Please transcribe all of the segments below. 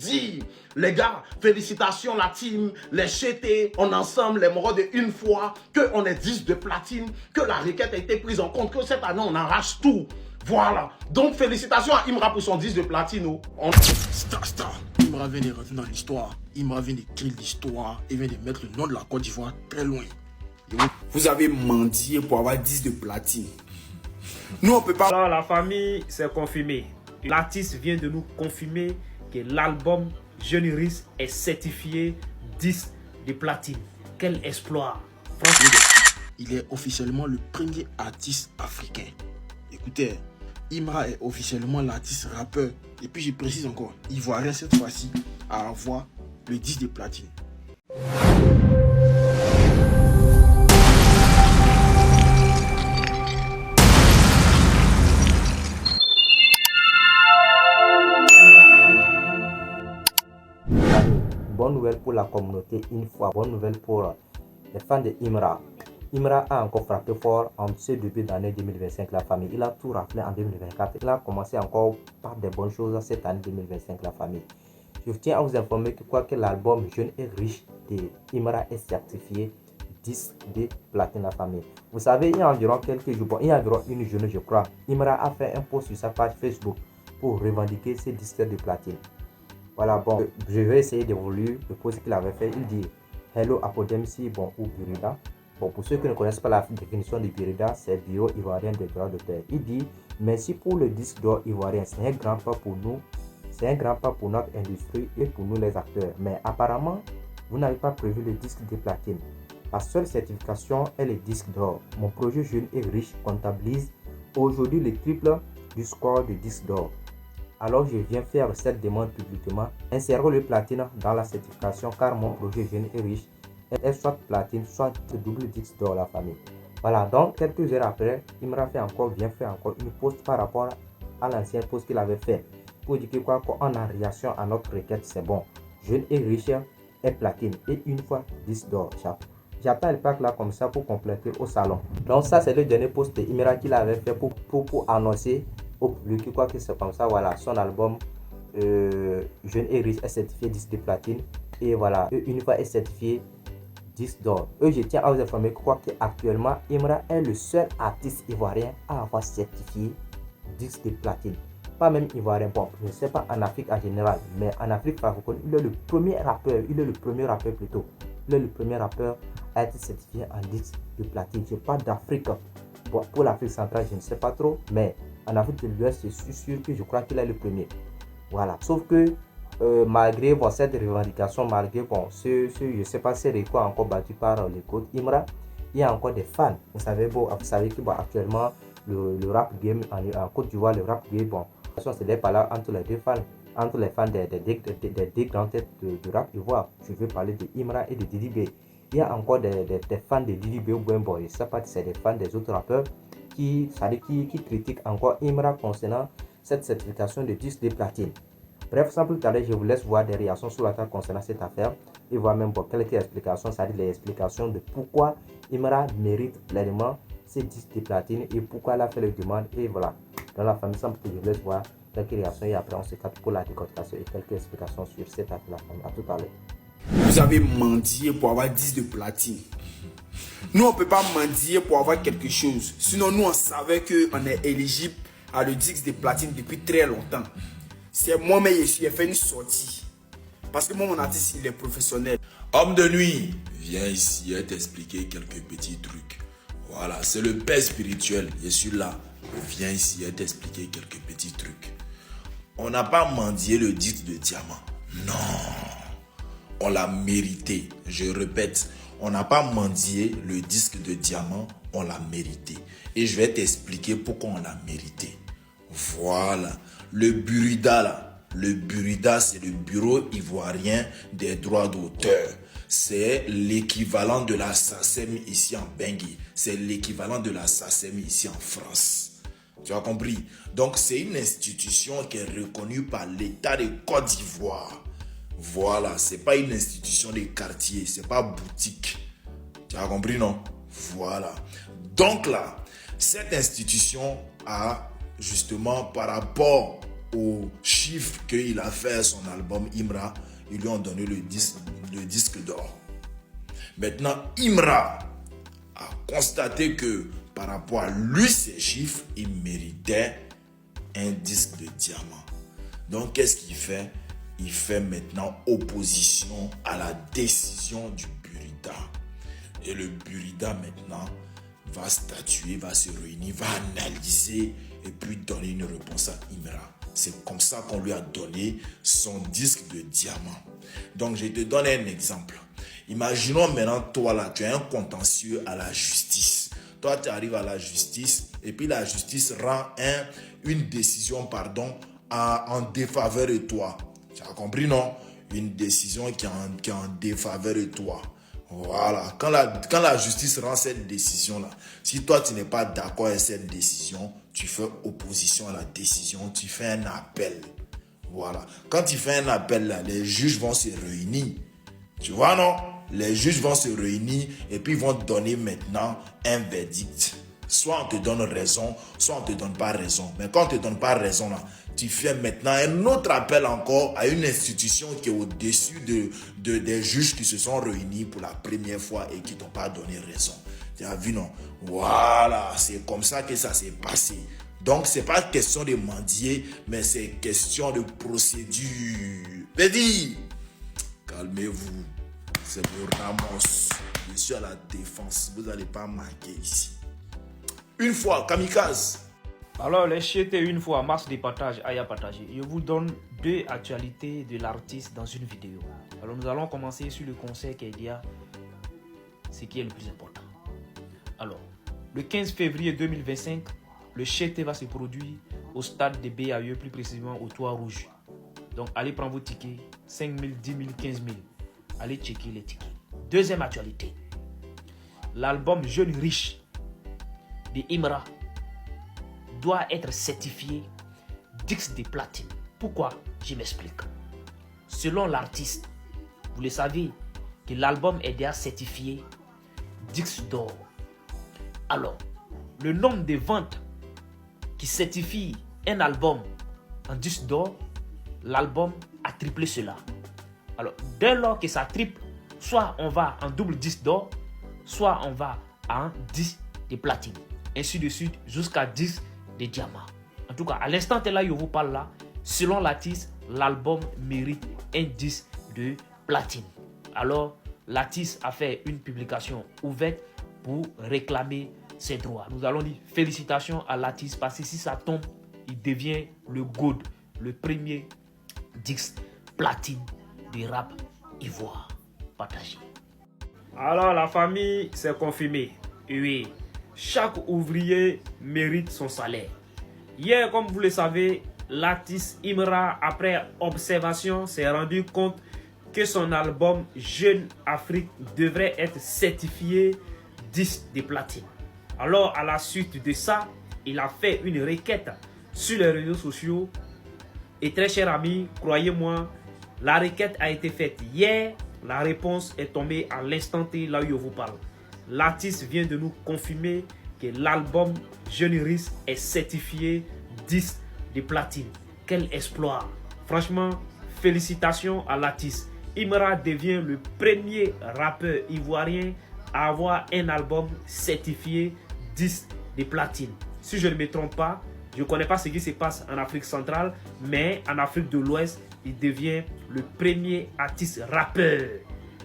Dire, les gars, félicitations la team, les chetés, on ensemble, les moraux de une fois, qu'on est 10 de platine, que la requête a été prise en compte, que cette année on arrache tout. Voilà. Donc félicitations à Imra pour son 10 de platine. Star. Imra vient de rentrer dans l'histoire. Imra vient d'écrire l'histoire et vient de mettre le nom de la Côte d'Ivoire très loin. Vous avez mendié pour avoir 10 de platine. Nous on peut pas. Alors la famille s'est confirmée. L'artiste vient de nous confirmer que l'album Jeune Iris est certifié 10 de platine. Quel exploit! Franchement, il est officiellement le premier artiste africain. Écoutez, Imra est officiellement l'artiste rappeur. Et puis je précise encore, ivoirien cette fois-ci à avoir le 10 de platine. Bonne nouvelle pour la communauté une fois, bonne nouvelle pour les fans de Imra. Imra a encore frappé fort en ce début d'année 2025 la famille. Il a tout rappelé en 2024. Il a commencé encore par des bonnes choses cette année 2025 la famille. Je tiens à vous informer que quoique l'album Jeune et Riche de Imra est certifié 10 de platine la famille. Vous savez, il y a environ quelques jours, il y a environ une journée je crois, Imra a fait un post sur sa page Facebook pour revendiquer ses 10 de platine. Voilà, bon, je vais essayer d'évoluer le post qu'il avait fait. Il dit Hello Apodemsi, bon, ou Burida. Bon, pour ceux qui ne connaissent pas la définition de Burida, c'est Bureau ivoirien des droits d'auteur. Il dit merci pour le disque d'or ivoirien. C'est un grand pas pour nous. C'est un grand pas pour notre industrie et pour nous les acteurs. Mais apparemment, vous n'avez pas prévu le disque de platine. La seule certification est le disque d'or. Mon projet Jeune et Riche comptabilise aujourd'hui le triple du score de disque d'or. Alors je viens faire cette demande publiquement. Insérez le platine dans la certification car mon projet Jeune et Riche est soit platine, soit double disque d'or la famille. Voilà, donc quelques heures après, Imra vient faire encore une post par rapport à l'ancien post qu'il avait fait. Pour dire que quoi qu'en réaction à notre requête, c'est bon. Jeune et Riche est platine et une fois disque d'or. J'attends le pack là comme ça pour compléter au salon. Donc ça c'est le dernier post de Imra qu'il avait fait pour annoncer au public quoi que c'est comme ça. Voilà, son album Jeune et Riche est certifié 10 de platine et voilà, une fois est certifié 10 d'or. Je tiens à vous informer que quoi qu'actuellement Imra est le seul artiste ivoirien à avoir certifié 10 de platine. Pas même ivoirien, bon, je ne sais pas en Afrique en général, mais en Afrique francophone, il est le premier rappeur, plutôt. Il est le premier rappeur à être certifié en 10 de platine. Je parle d'Afrique. Bon, pour l'Afrique centrale, je ne sais pas trop, mais en Afrique de l'Ouest, je suis sûr que je crois qu'il est le premier. Voilà. Sauf que malgré cette revendication, malgré je ne sais pas si c'est quoi encore battu par les côtes Imra, il y a encore des fans. Vous savez que actuellement le rap game en Côte d'Ivoire, le rap game, bon, c'est des paroles entre les deux fans, entre les fans des deux grandes têtes du rap ivoire. Je veux parler de Imra et de Didi B. Il y a encore des fans de Didi B ou Bembo. Je ne sais pas si c'est des fans des autres rappeurs qui critiquent encore Imra concernant cette certification de 10 de platine. Bref, sans plus tarder, je vous laisse voir des réactions sur la table concernant cette affaire et voir même quelques explications, c'est-à-dire les explications de pourquoi Imra mérite pleinement ces 10 de platine et pourquoi elle a fait les demandes. Et voilà, dans la famille, sans plus tarder, je vous laisse voir quelques réactions et après on se capte pour la décortication et quelques explications sur cette affaire. À tout à l'heure. Vous avez mendié pour avoir 10 de platine. Nous on peut pas mendier pour avoir quelque chose. Sinon nous on savait qu'on est éligible à le 10 de platine depuis très longtemps. C'est moi-même qui ai fait une sortie. Parce que moi, mon artiste, il est professionnel. Homme de nuit, viens ici et t'expliquer quelques petits trucs. Voilà, c'est le père spirituel. Je suis là. Viens ici et t'expliquer quelques petits trucs. On n'a pas mendié le disque de diamant. Non. On l'a mérité. Je répète, on n'a pas mendié le disque de diamant. On l'a mérité. Et je vais t'expliquer pourquoi on l'a mérité. Voilà. Le Burida là, le Burida c'est le Bureau ivoirien des droits d'auteur. C'est l'équivalent de la SACEM ici en Bangui. C'est l'équivalent de la SACEM ici en France. Tu as compris? Donc c'est une institution qui est reconnue par l'État de Côte d'Ivoire. Voilà, c'est pas une institution de quartier, c'est pas boutique. Tu as compris non? Voilà. Donc là, cette institution a justement par rapport au chiffre qu'il a fait son album Imra, ils lui ont donné le disque d'or. Maintenant, Imra a constaté que par rapport à lui, ses chiffres, il méritait un disque de diamant. Donc, qu'est-ce qu'il fait? Il fait maintenant opposition à la décision du Burida. Et le Burida maintenant va statuer, va se réunir, va analyser et puis donner une réponse à Imra. C'est comme ça qu'on lui a donné son disque de diamant. Donc, je te donne un exemple. Imaginons maintenant, toi là, tu as un contentieux à la justice. Toi, tu arrives à la justice et puis la justice rend une décision, en défaveur de toi. Tu as compris, non? Une décision qui est en défaveur de toi. Voilà. Quand la justice rend cette décision-là, si toi, tu n'es pas d'accord avec cette décision, tu fais opposition à la décision, tu fais un appel. Voilà. Quand tu fais un appel, là, les juges vont se réunir. Tu vois, non? Les juges vont se réunir et puis ils vont donner maintenant un verdict. Soit on te donne raison, soit on ne te donne pas raison. Mais quand on ne te donne pas raison, là, tu fais maintenant un autre appel encore à une institution qui est au-dessus des juges qui se sont réunis pour la première fois et qui ne t'ont pas donné raison. Tu as vu, non? Voilà, c'est comme ça que ça s'est passé. Donc, ce n'est pas question de mendier, mais c'est question de procédure. Pédi, calmez-vous. C'est le Ramos. Je suis à la défense. Vous n'allez pas manquer ici. Une fois, kamikaze. Alors, les chiétés, une fois, masse de partage, aïe à partager. Je vous donne 2 actualités de l'artiste dans une vidéo. Alors, nous allons commencer sur le concert Kedia, ce qui est le plus important. Alors, le 15 février 2025, le chiété va se produire au stade de BAE, plus précisément au Toit Rouge. Donc, allez prendre vos tickets, 5 000, 10 000, 15 000. Allez checker les tickets. Deuxième actualité, l'album Jeune Riche de Imra doit être certifié disque de platine. Pourquoi? Je m'explique. Selon l'artiste, vous le savez que l'album est déjà certifié disque d'or. Alors, le nombre de ventes qui certifie un album en disque d'or, l'album a triplé cela. Alors, dès lors que ça triple, soit on va en double disque d'or, soit on va en disque de platine. Ainsi de suite, jusqu'à 10 de diamant. En tout cas, à l'instant là, je vous parle là, selon l'artiste, l'album mérite un disque de platine. Alors, l'artiste a fait une publication ouverte pour réclamer ses droits. Nous allons dire félicitations à l'artiste parce que si ça tombe, il devient le GOAT, le premier disque platine du rap ivoire. Partagé. Alors, la famille, c'est confirmé. Oui. Chaque ouvrier mérite son salaire. Hier, comme vous le savez, l'artiste Imra, après observation, s'est rendu compte que son album Jeune Afrique devrait être certifié disque de platine. Alors, à la suite de ça, il a fait une requête sur les réseaux sociaux. Et très cher ami, croyez-moi, la requête a été faite hier. La réponse est tombée à l'instant T, là où je vous parle. L'artiste vient de nous confirmer que l'album Jeune Riche est certifié disque de platine. Quel exploit! Franchement, félicitations à l'artiste. Imra devient le premier rappeur ivoirien à avoir un album certifié disque de platine. Si je ne me trompe pas, je ne connais pas ce qui se passe en Afrique centrale, mais en Afrique de l'Ouest, il devient le premier artiste rappeur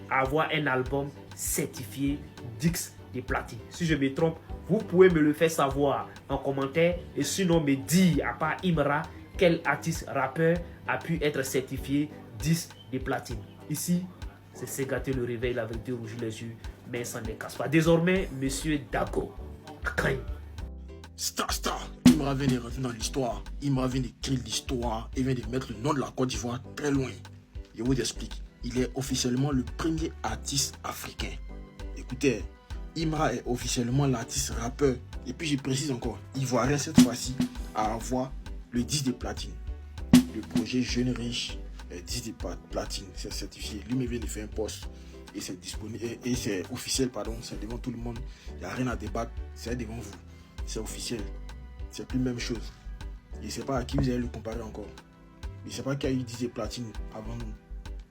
à avoir un album certifié disque de platine. Si je me trompe, vous pouvez me le faire savoir en commentaire et sinon me dire, à part Imra, quel artiste rappeur a pu être certifié disque de platine. Ici, c'est Ségaté le réveil, la vérité rouge les yeux, mais ça ne casse pas. Désormais, Monsieur Dago. Star. Imra vient de rentrer dans l'histoire. Imra vient d'écrire l'histoire et vient de mettre le nom de la Côte d'Ivoire très loin. Je vous explique. Il est officiellement le premier artiste africain. Écoutez, Imra est officiellement l'artiste rappeur. Et puis je précise encore, ivoirien cette fois-ci à avoir le disque de platine. Le projet Jeune Riche est disque de platine. C'est certifié. Lui-même vient de faire un post. Et c'est disponible. Et c'est officiel, pardon. C'est devant tout le monde. Il n'y a rien à débattre. C'est devant vous. C'est officiel. C'est plus la même chose. Je ne sais pas à qui vous allez le comparer encore. Je ne sais pas qui a eu 10 platine avant nous.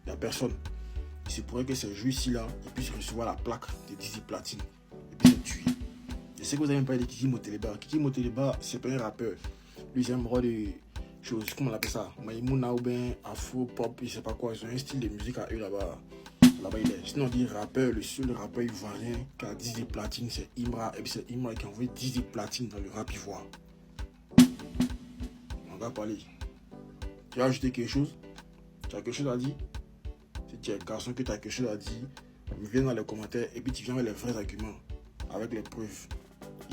Il n'y a personne. Il se pourrait que ces joueurs-ci-là puissent recevoir la plaque de 10 platine et puis se tuer. Je sais que vous avez même parlé de Kiki Moteleba. Kiki Moteleba, c'est pas un rappeur. Lui, c'est un roi de choses, comment on appelle ça, Maïmouna ou bien Afro, Pop, je sais pas quoi. Ils ont un style de musique à eux là-bas. Là-bas, il est. Sinon, on dit rappeur, le seul rappeur ivoirien qui a 10 platine, c'est Imra. Et puis c'est Imra qui a envoyé 10 platine dans le rap ivoire. On va parler. Tu as ajouté quelque chose? Tu as quelque chose à dire? Si tu es un garçon que tu as quelque chose à dire, viens dans les commentaires et puis tu viens avec les vrais arguments, avec les preuves.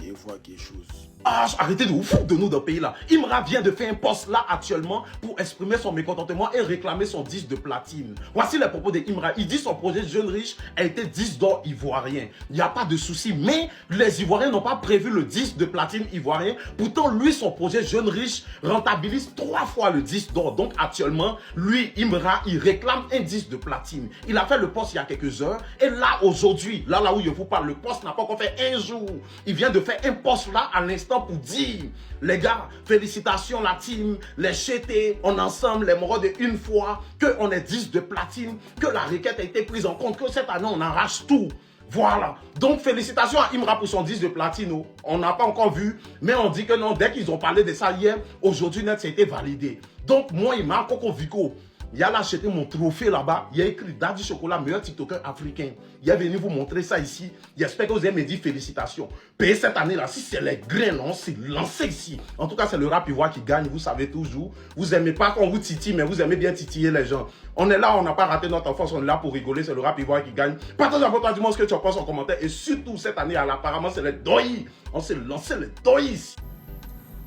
Et voir quelque chose. Ah, arrêtez de vous foutre de nous dans le pays là. Imra vient de faire un post là actuellement pour exprimer son mécontentement et réclamer son disque de platine. Voici les propos de Imra. Il dit son projet Jeune Riche a été disque d'or ivoirien. Il n'y a pas de souci, mais les Ivoiriens n'ont pas prévu le disque de platine ivoirien. Pourtant, lui, son projet Jeune Riche rentabilise 3 fois le disque d'or. Donc actuellement, lui, Imra, il réclame un disque de platine. Il a fait le post il y a quelques heures. Et là, aujourd'hui, là où je vous parle, le post n'a pas encore fait un jour. Il vient de faire un post là à l'instant pour dire, les gars, félicitations la team, les chetés, on ensemble, les morts de une fois, qu'on est 10 de platine, que la requête a été prise en compte, que cette année on arrache tout. Voilà. Donc félicitations à Imra pour son 10 de platine. On n'a pas encore vu, mais on dit que non, dès qu'ils ont parlé de ça hier, aujourd'hui net, ça a été validé. Donc moi, il m'a encore Vico. Il a acheté mon trophée là-bas. Il y a écrit Daddy Chocolat, meilleur TikToker africain. Il est venu vous montrer ça ici. J'espère que vous avez me dit félicitations. Payez cette année-là. Si c'est les grains, on s'est lancé ici. En tout cas, c'est le rap ivoire qui gagne. Vous savez toujours. Vous n'aimez pas quand on vous titille, mais vous aimez bien titiller les gens. On est là, on n'a pas raté notre enfance. On est là pour rigoler. C'est le rap ivoire qui gagne. Partage avec toi, dis-moi ce que tu en penses en commentaire. Et surtout, cette année, apparemment, c'est les doyi. On s'est lancé les doyi ici.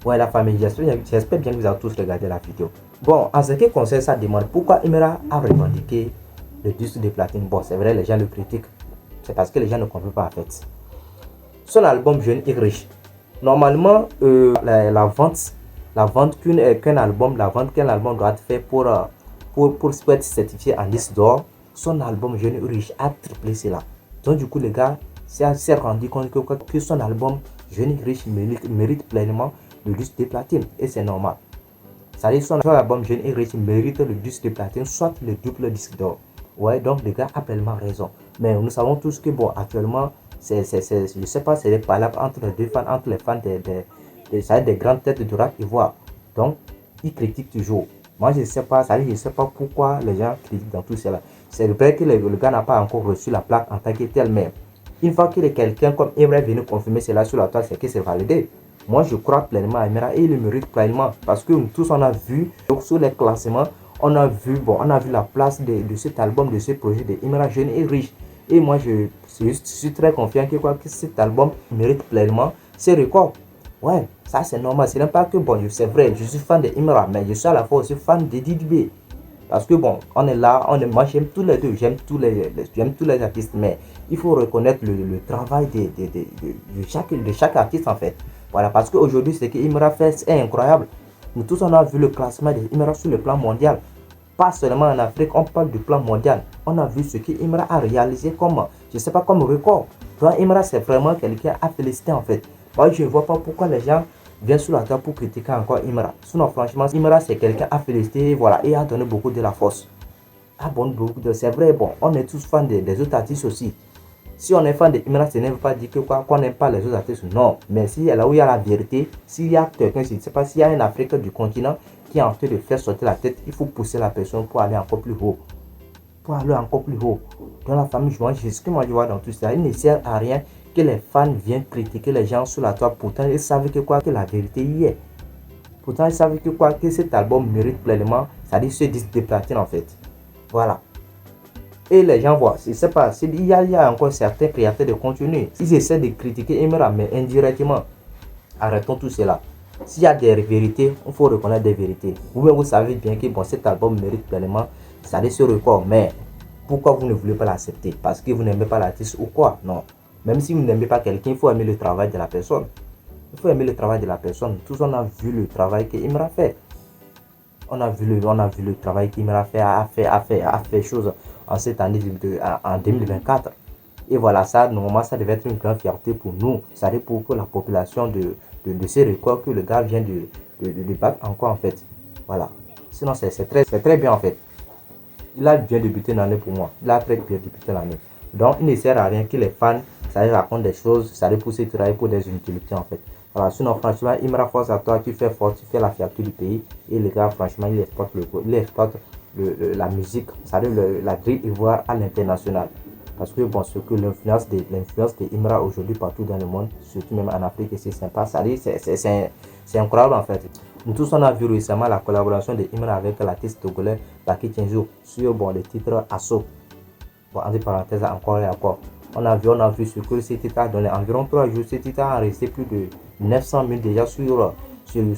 Ouais, la famille, j'espère bien que vous avez tous regardé la vidéo. Bon, en ce qui concerne sa demande, pourquoi Imra a revendiqué le disque de platine? Bon, c'est vrai, les gens le critiquent. C'est parce que les gens ne comprennent pas en fait. Son album Jeune et Riche. Normalement, la vente qu'un album doit être fait pour être certifié en disque d'or. Son album Jeune et Riche a triplé cela. Donc du coup, les gars s'est rendu compte que son album Jeune et Riche mérite pleinement le disque de platine, et c'est normal. Ça dit, son album Jeune et Riche mérite le disque de platine, soit le double disque d'or. Ouais, donc les gars a pleinement raison. Mais nous savons tous que bon, actuellement, je sais pas, c'est des palabres entre les deux fans, entre les fans des grandes têtes du rap ivoire. Donc, ils critiquent toujours. Moi, je sais pas, ça dit, je sais pas pourquoi les gens critiquent dans tout cela. C'est vrai que le gars n'a pas encore reçu la plaque en tant que tel, mais une fois qu'il est quelqu'un comme Imra est venu confirmer cela sur la toile, c'est que c'est validé. Moi, je crois pleinement à Imra et il le mérite pleinement parce que nous tous, on a vu donc, sur les classements, on a vu la place de cet album, de ce projet de Imra Jeune et Riche. Et moi, je suis très confiant que cet album mérite pleinement ses records. Ouais, ça c'est normal. C'est même pas que bon, c'est vrai, je suis fan de Imra, mais je suis à la fois aussi fan de Didibé. Parce que bon, on est là, moi j'aime tous les deux, j'aime tous les artistes, mais il faut reconnaître le travail de chaque artiste en fait. Voilà, parce qu'aujourd'hui, ce que Imra fait est incroyable. Nous tous, on a vu le classement de Imra sur le plan mondial. Pas seulement en Afrique, on parle du plan mondial. On a vu ce que Imra a réalisé comme, je sais pas, comme record. Donc Imra, c'est vraiment quelqu'un à féliciter en fait. Moi, je ne vois pas pourquoi les gens viennent sur la table pour critiquer encore Imra. Sinon, franchement, Imra, c'est quelqu'un à féliciter, voilà, et a donné beaucoup de la force. C'est vrai, bon, on est tous fans des autres artistes aussi. Si on est fan de Imra, ce ne veut pas dire qu'on n'aime pas les autres artistes. Non. Mais si là où il y a la vérité, s'il y a quelqu'un, je ne sais pas, s'il y a un Africain du continent qui est en train de faire sortir la tête, il faut pousser la personne pour aller encore plus haut. Pour aller encore plus haut. Dans la famille, ce que moi je vois dans tout ça, il ne sert à rien que les fans viennent critiquer les gens sur la toile. Pourtant, ils savent que la vérité y est. Pourtant, ils savent que cet album mérite pleinement, c'est-à-dire ce disque de platine en fait. Voilà. Et les gens voient, je ne sais pas, il y a encore certains créateurs de contenu. Ils essaient de critiquer Imra, mais indirectement. Arrêtons tout cela. S'il y a des vérités, il faut reconnaître des vérités. Vous-même, vous savez bien que bon, cet album mérite pleinement, ça dit ce record. Mais pourquoi vous ne voulez pas l'accepter? Parce que vous n'aimez pas l'artiste ou quoi? Non. Même si vous n'aimez pas quelqu'un, il faut aimer le travail de la personne. Il faut aimer le travail de la personne. Tous on a vu le travail que Imra fait. On a vu le travail qu'Imra a fait chose en cette année en 2024. Et voilà, ça, normalement, ça devait être une grande fierté pour nous. Ça pour la population de ces records que le gars vient de de battre encore en fait. Voilà. Sinon, c'est très bien en fait. Il a bien débuté l'année pour moi. Il a très bien débuté l'année. Donc, il ne sert à rien que les fans, ça les raconte des choses, ça les pousse à travailler pour des inutilités en fait. Voilà, sinon, franchement, Imra, force à toi, tu fais fort, tu fais la fierté du pays. Et les gars, franchement, il exploite la musique, c'est-à-dire la drill ivoire à l'international. Parce que bon, ce que l'influence de Imra aujourd'hui partout dans le monde, surtout même en Afrique, c'est sympa. C'est incroyable en fait. Nous tous, on a vu récemment la collaboration de Imra avec l'artiste togolais Baki Tienzo sur bon, le titre Asso. Bon, entre parenthèses, encore et encore. On a vu ce que ce titre a donné. Environ 3 jours, ce titre a resté plus de 900 000 déjà sur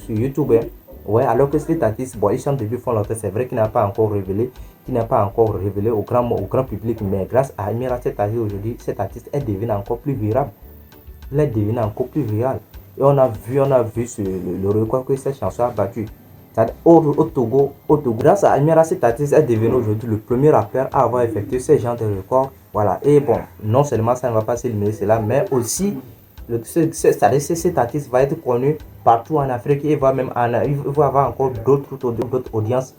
YouTube. Hein. Ouais, alors que cet artiste, bon, il chante depuis fond longtemps, c'est vrai qu'il n'a pas encore révélé, au grand public, mais grâce à Imra, cet artiste aujourd'hui, cet artiste est devenu encore plus viral. Il est devenu encore plus viral. Et on a vu le record que cette chanson a battu. Au Togo, grâce à Imra, cet artiste est devenu aujourd'hui le premier rappeur à avoir effectué ce genre de record. Voilà, et bon, non seulement ça ne va pas s'éliminer cela, mais aussi cet artiste va être connu partout en Afrique et il va avoir encore d'autres audiences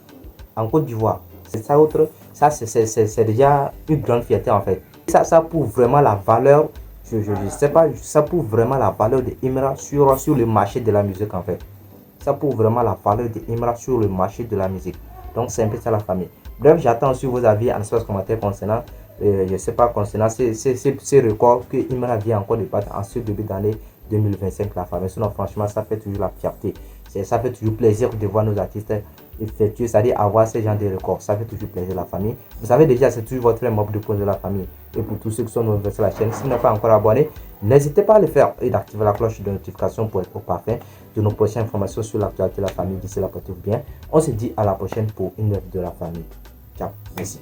en Côte d'Ivoire. C'est déjà une grande fierté en fait. Ça prouve vraiment la valeur, ça prouve vraiment la valeur de Imra sur le marché de la musique en fait. Ça prouve vraiment la valeur de Imra sur le marché de la musique. Donc c'est un peu ça la famille. Bref, j'attends aussi vos avis en espace commentaire concernant je sais pas, concernant ces records que Imra vient encore de battre en ce début d'année 2025 la famille. Sinon franchement ça fait toujours la fierté, ça fait toujours plaisir de voir nos artistes effectuer, c'est-à-dire avoir ce genre de records. Ça fait toujours plaisir la famille. Vous savez déjà, c'est toujours votre mob de pause de la famille. Et pour tous ceux qui sont nouveaux sur la chaîne, si vous n'êtes pas encore abonné, n'hésitez pas à le faire et d'activer la cloche de notification pour être au parfait de nos prochaines informations sur l'actualité de la famille. D'ici là, portez-vous bien. On se dit à la prochaine pour une œuvre de la famille. Ciao, merci.